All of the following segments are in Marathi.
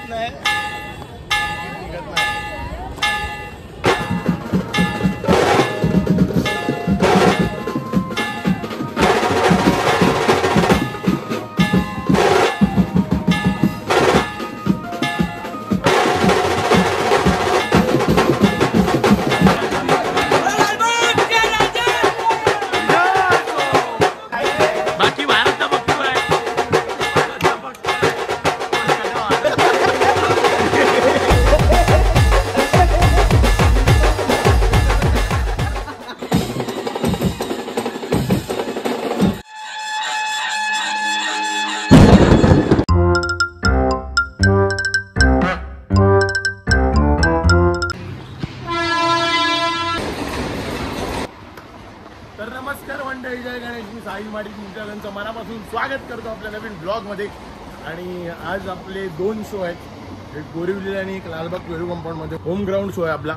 निघत नाही, निघत नाही. तर नमस्कार मंडळी, जय गणेश. मी साई माडी तुमच्या मनापासून स्वागत करतो आपल्या नवीन ब्लॉगमध्ये. आणि आज आपले 2 शो आहेत, एक बोरिवली आणि एक लालबाग वेळू कंपाऊंडमध्ये. होम ग्राउंड शो आहे आपला.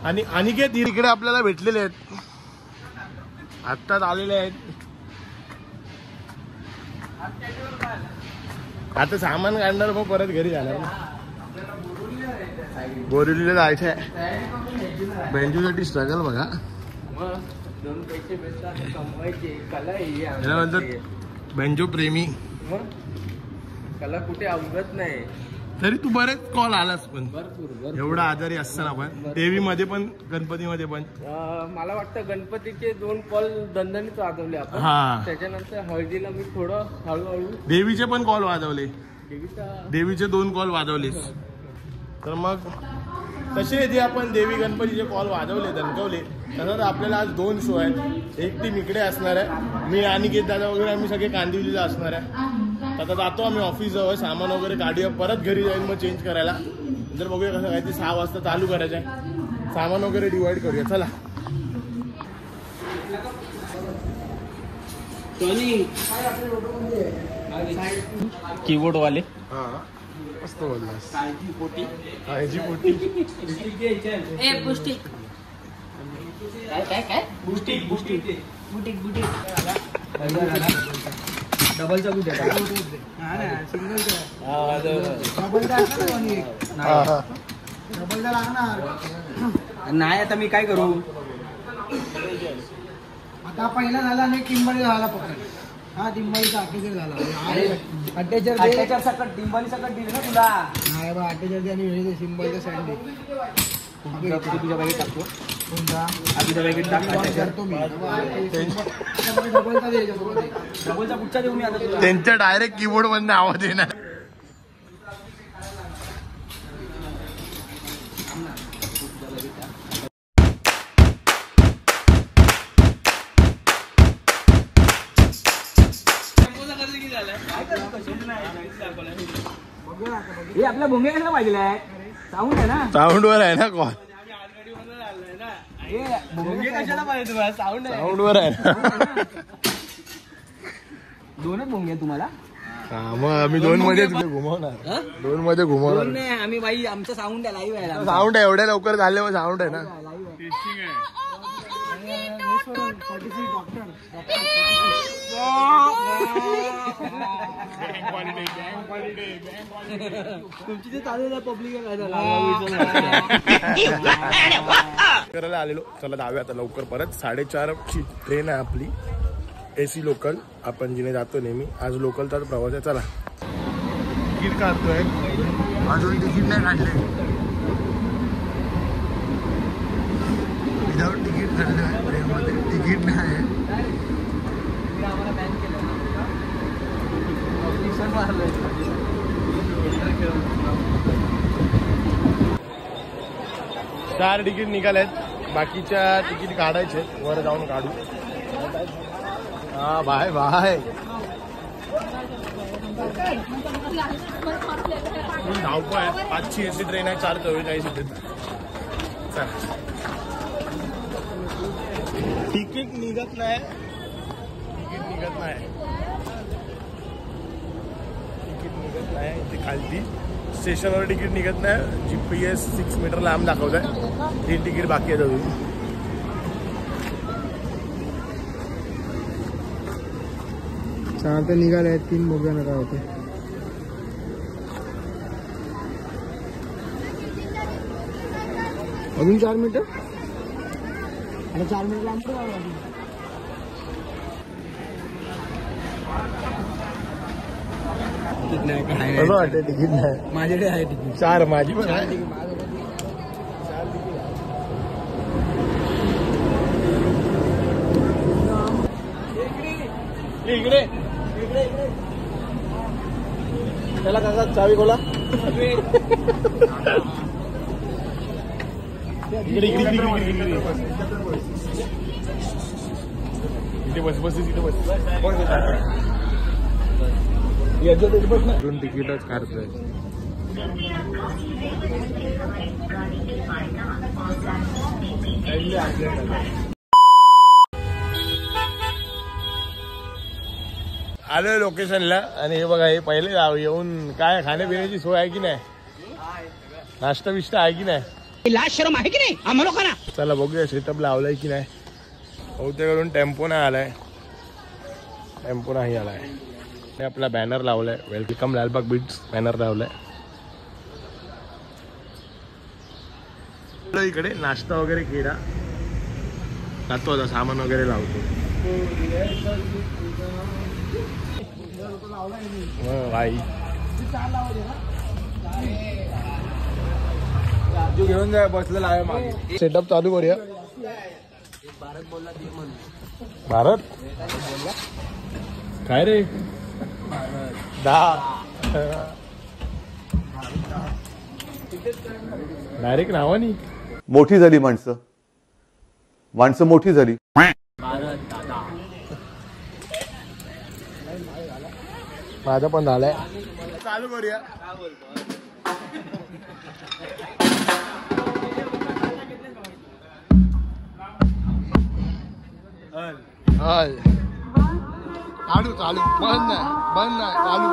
आणि अनिकेत इकडे आपल्याला भेटलेले आहेत, आत्ताच आलेले आहेत. आता सामान काढणार, मग परत घरी जाणार ना. बोरिवलीला जायचं आहे. बेंजूसाठी स्ट्रगल बघा. 2 पैसे भेटतात कमवायचे. कला याला म्हणतात बेंजो प्रेमी. कला कुठे अवगत नाही. तरी तू बरेच कॉल आलास, पण भरपूर एवढा आजारी असताना पण देवीमध्ये पण गणपतीमध्ये पण. मला वाटतं गणपतीचे 2 कॉल दणदणीत वाजवले आपण. हा, त्याच्यानंतर हळदीला मी थोडं हळूहळू. देवीचे पण कॉल वाजवले, देवीचे 2 कॉल वाजवलेस. तर मग तसे जे आपण देवी गणपतीचे कॉल वाजवले, दणकवले, तसंच आपल्याला आज 2 शो आहेत. एक टीम इकडे असणार आहे, मी अनिकेत दादा वगैरे आम्ही सगळे कांदिवलीला असणार आहे. आता जातो आम्ही ऑफिस जवळ, सामान वगैरे गाडी परत घरी जाईल मग चेंज करायला. नंतर बघूया कसं काय, ते 6 वाजता चालू करायचं आहे. सामान वगैरे डिवाइड करूया. चला. कीबोर्ड वाले. हा, मस्त बोललास. काळजी पोटी. काळजी पोटी. काय बुस्टिक डबलचा कुठे नाही. आता मी काय करू. आता पहिला झाला नाही, टिंबळी झाला पकड. हा, टिंबळीचा अट्टेचर झाला. अट्टेचर सकट टिंबाली सकट दिले ना तुला. नाही बा, अट्टेचर आणि वेळेचे सिंबलचा सँड तुझ्या बॅगेत टाकतो. कोणता तुझ्या बॅगेत करतो मी. डबलचा पुढचा देऊ मी आता तुला. त्यांच्या डायरेक्ट कीबोर्ड मधून आवाज येणार. हे आपल्या भोंगे कशाला पाहिजे आहे. साऊंड आहे ना, साऊंड वर आहे ना कॉल. भोंगे कशाला पाहिजे तुम्हाला. साऊंड वर आहे ना. 2च भोंगे तुम्हाला. हा, मग आम्ही 2 मध्ये घुमवणार. 2 मध्ये घुमवणार नाही आम्ही. बाई आमचं साऊंड आहे, लाईव्ह आहे. साऊंड आहे, एवढ्या लवकर झाले मग साऊंड आहे ना. तुमची ते चालू आहे पब्लिक करायला आलेलो. चला जाऊया आता लवकर परत. 4:30 ची ट्रेन आहे आपली, AC लोकल. आपण जिने जातो नेहमी. आज लोकलचाच प्रवास आहे. चला. तिकीट काढतोय, अजून तिकीट नाही काढले. विदाउट तिकीट झालं ट्रेनमध्ये. तिकीट नाही. चार तिकीट निघालेत, बाकीच्या तिकीट काढायचे, वर जाऊन काढू. हा, बाय बाय. धावपळ आहे. 5ची AC ट्रेन आहे, 4:44 इथे. तिकीट निघत नाही, तिकीट निघत नाही, तिकीट निघत नाही. इथे खालती स्टेशनवर तिकीट निघत नाही. GPS 6 मीटर लांब दाखवत आहे. 3 तिकीट बाकी आहेत अजून. चार तर निघाले आहेत, 3 बघूया ना काय होते. अजून 4 मिनिटं. आणि 4 मिनिट लांब जावं लागेल. तिकीट नाही काय कसं वाटतं तिकीट नाही? माझ्याकडे आहे तिकीट. 4 माझी पण आहे. इकडे त्याला काका चावी बोला. इकडे बस इथे बस. तिकीटच काढतोय. आलोय लोकेशनला आणि हे बघा, हे पहिले येऊन काय खाण्यापिण्याची सोय आहे की नाही? नाश्ता बिष्टा आहे की नाही? लाज शरम आहे की नाही आम्हा लोकांना? चला बघूया सेटअप लावलाय की नाही. बहुतेकडून टेम्पो नाही आलाय. टेम्पो नाही आलाय. आपला बॅनर लावलाय, वेलकम लालबाग बीट्स बॅनर लावलाय. इकडे नाश्ता वगैरे केला जातो, आता सामान वगैरे लावतो. भाई घेऊन जाय, बसलेला आहे मागे. सेटअप चालू करूया. भारत काय रे? 10 डायरेक्ट नावानी मोठी झाली माणसं मोठी झाली. माझा पण झालाय. चालू करूया. चालू चालू बंद नाही चालू.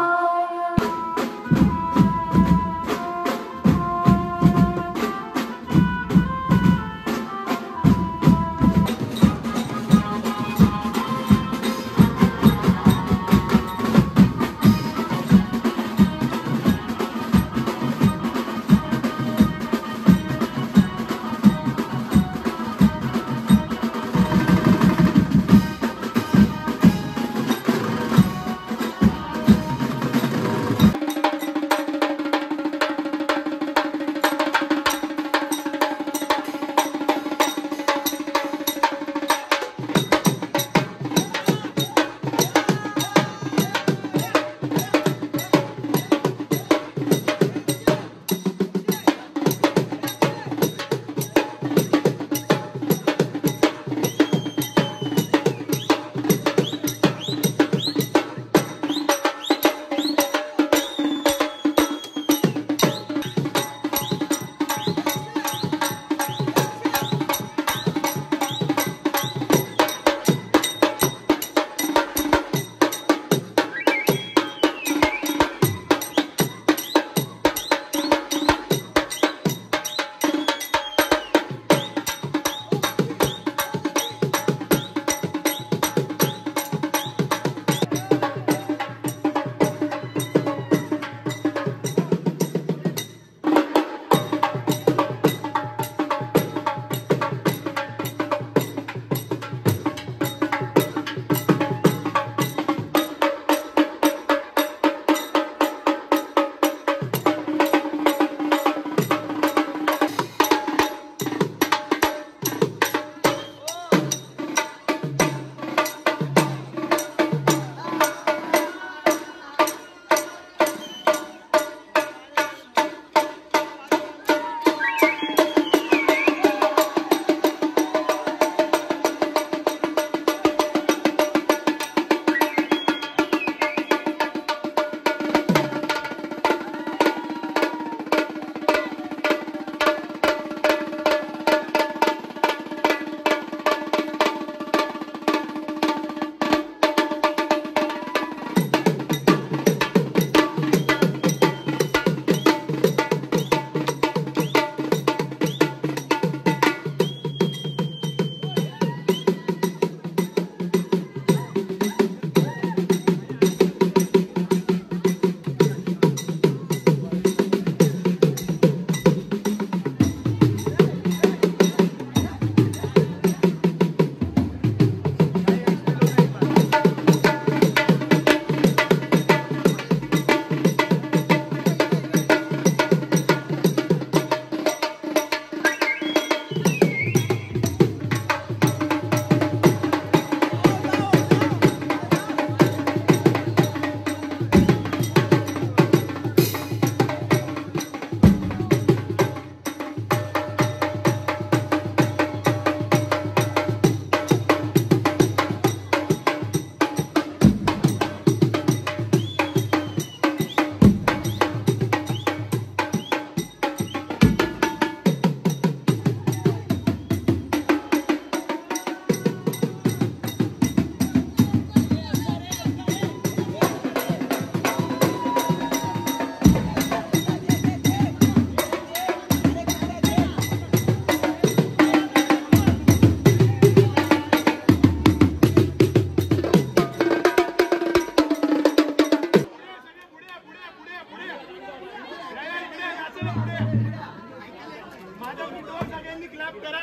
माझ्या मित्रावर सगळ्यांनी क्लॅप करा.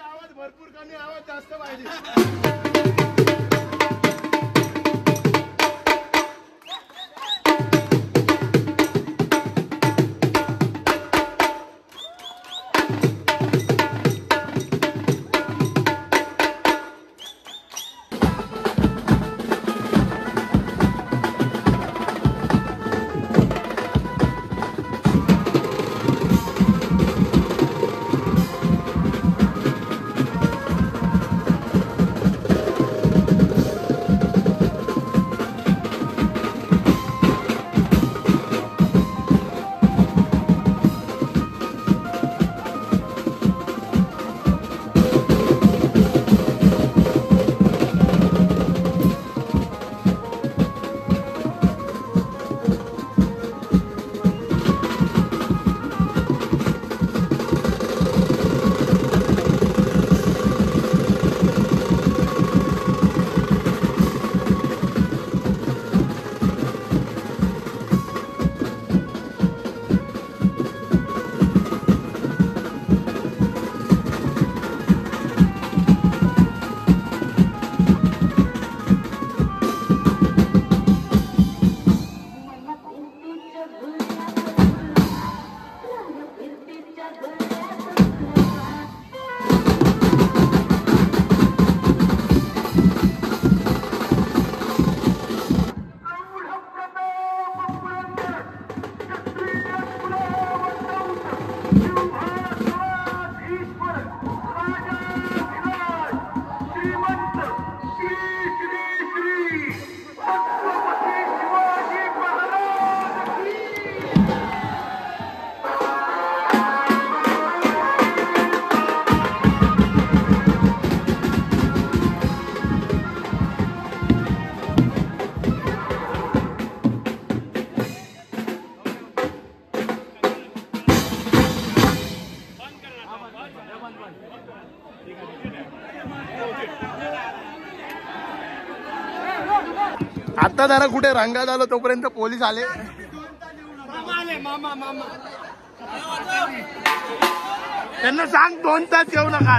आवाज भरपूर कमी, आवाज जास्त पाहिजे. आता जरा कुठे रंगात आलो तोपर्यंत पोलीस आले. त्यांना सांग 2 तास येऊ नका.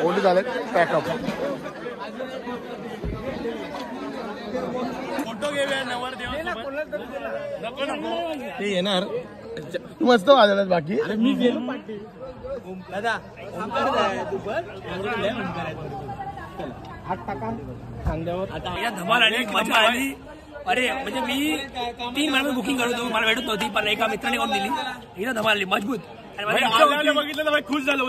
पोलीस आले पॅकअप. फोटो घेऊया नको नको ते येणार. मस्त वाजवलं बाकी. मी गेलो दादा हात टाका खांद्यावर. आता धमाल आली, मजा आली. अरे म्हणजे मी 3 महिने बुकिंग करत होतो, मला भेटत नव्हती, पण एका मित्राने करून दिली. हिला धमाल आली मजबूत. बघितलं तर खुश झालो.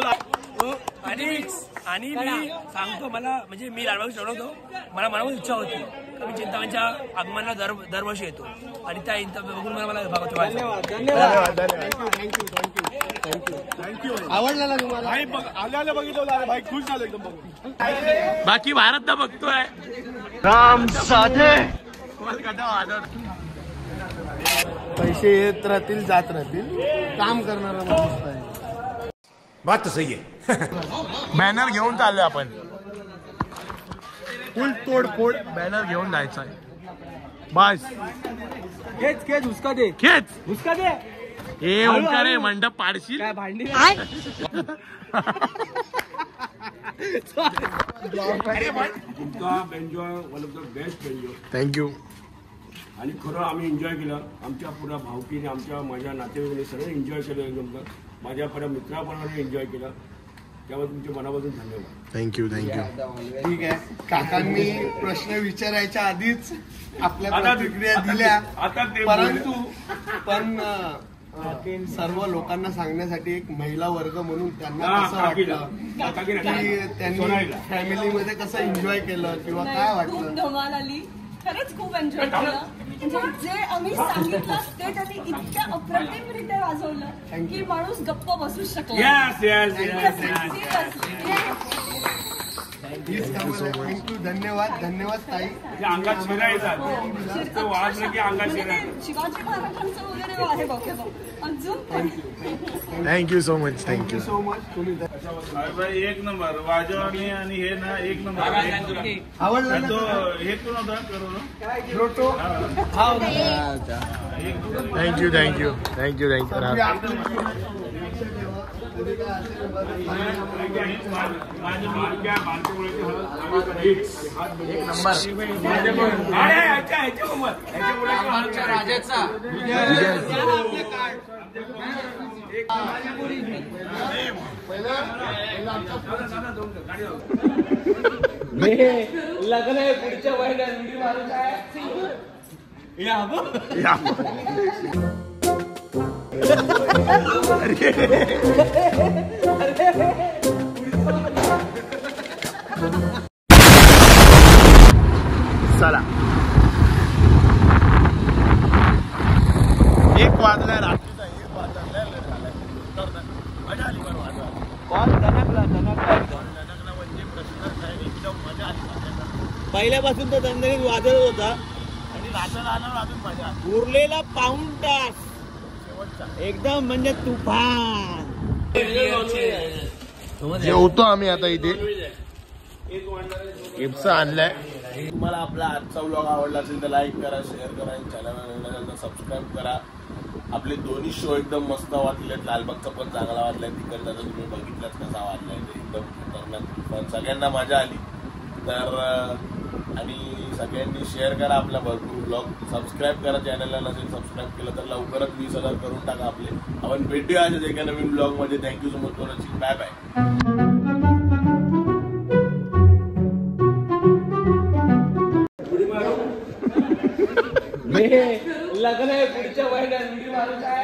आणि मी सांगतो, मला म्हणजे मी लालबाग चढवतो, मला मनावर इच्छा होती मी चिंतामणच्या आगमनाला दरवर्षी येतो आणि त्या बघून मला थँक्यू. आवडला ना तुम्हाला? आल्याला बघितलं भाई, खुश झालो एकदम बघून. बाकी भारत ना बघतोय. राम साधे पैसे येत राहतील जात राहतील, काम करणारा माणूस आहे. बात तो सही है. बॅनर घेऊन चाललोय आपण. फुल तोडफोड बॅनर घेऊन जायचा आहे. बस खेच हुसका दे, खेच हुसका दे. हे ओंकार आहे, मंडप पाडशील काय भांडी. तुमचा banjo one of the best banjo. Thank you. आणि खरं आम्ही एन्जॉय केलं. आमच्या पुऱ्या भावकीने, आमच्या माझ्या नातेवाईकांनी सगळे एन्जॉय केलं. एकदम माझ्या पुऱ्या मित्रापणाने एन्जॉय केलं. त्यामुळे तुमच्या मनापासून धन्यवाद. थँक्यू. ठीक आहे. काकांनी प्रश्न विचारायच्या आधीच आपल्या प्रतिक्रिया दिल्या, आता ते परंतु पण सर्व लोकांना सांगण्यासाठी एक महिला वर्ग म्हणून त्यांना कसं वाटलं की त्यांनी फॅमिलीमध्ये कसं एन्जॉय केलं किंवा काय खूप वाटलं? धमाल आली, खरंच खूप एन्जॉय केलं. म्हणजे जे आम्ही सांगितलं ते त्यांनी इतक्या अप्रतिमरित्या वाजवलं की माणूस गप्प बसूच शकला. थँक्यू. धन्यवाद धन्यवाद ताई. अंगात शिरा येतात वाजलं की अंगात शिरा. शिवाजी महाराजांचं वगैरे आहे बघ अजून. Thank you so much. Thank you so much. तुम्ही भाई एक नंबर वाजवणी आणि हे ना एक नंबर आवडलं तो ना? हे कोण होता करू लोटो. Thank you thank you thank you thank you. लग्न आहे पुढच्या महिन्यात उडी मारून काय चला 1 वाजलाय रात्रीचा. 1 वाजलाय मजा आली. बरं वाजवा कॉल दणकला म्हणजे प्रश्नच नाही. एकदम मजा आली. पहिल्यापासून तो दणदणीत वाजत होता आणि रात्र आल्यावर अजून मजा आली. उरलेला पाऊण तास एकदम म्हणजे तुफान. जेवतो आम्ही आता इथे. केपचं आणलंय. तुम्हाला आपला आजचा व्लॉग आवडला असेल तर लाईक करा, शेअर करा, चॅनलला सबस्क्राईब करा. आपले दोन्ही शो एकदम मस्त वाटलेत. लालबागचा पण चांगला वाटलाय. तिकडचा तर तुम्ही बघितलाच कसा वाटलाय. ते एकदम खतरनाक पण सगळ्यांना मजा आली. तर आणि सगळ्यांनी शेअर करा आपला भरपूर ब्लॉग. सबस्क्राईब करा चॅनलला. नसेल सबस्क्राईब केलं तर लवकरच 20,000 करून टाका आपले. आपण भेटूया आज एका नवीन ब्लॉग मध्ये. Thank you so much. Bye bye. लग्न आहे पुढच्या महिन्यात उडी मारून काय